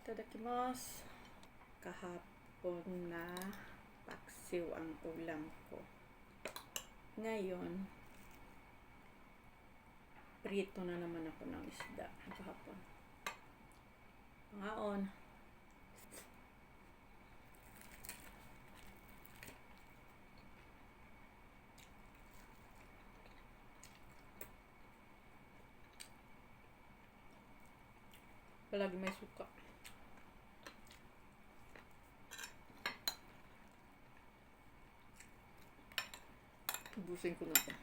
Itadakimasu. Kahapon na paksiw ang ulam ko. Ngayon, prito na naman ako ng isda kahapon. Pangaon. Palagi may suka. Ubusin ko na ito.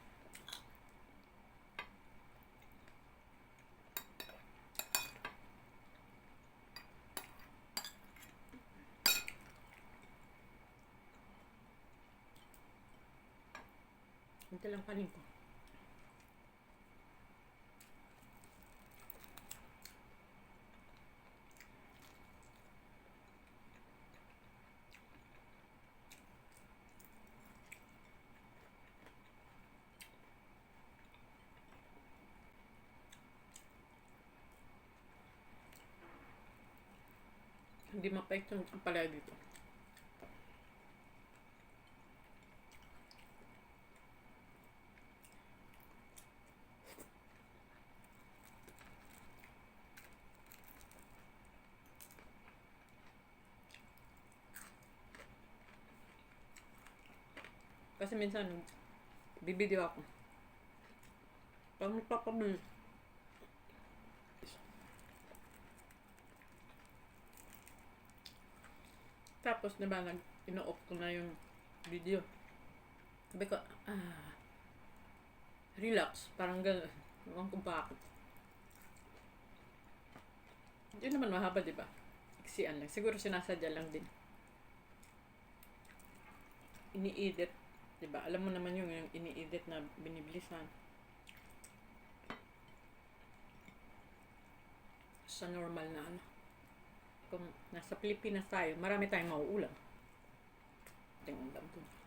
Ito lang kanin ko. Hindi mapait yung palagi dito. Kasi minsan, bibideo ako. Pag magpapabili. Tapos, diba, ino-off ko na yung video. Sabi ko, relax. Parang gano'n. Ewan ko bakit. Hindi naman mahaba, diba? Iksian lang. Siguro sinasadya lang din. Ini-edit. Diba? Alam mo naman yung ini-edit na binibilisan. Sa normal na ano. Kung nasa Pilipinas tayo, marami tayong mauulam. Tingnan lang dun.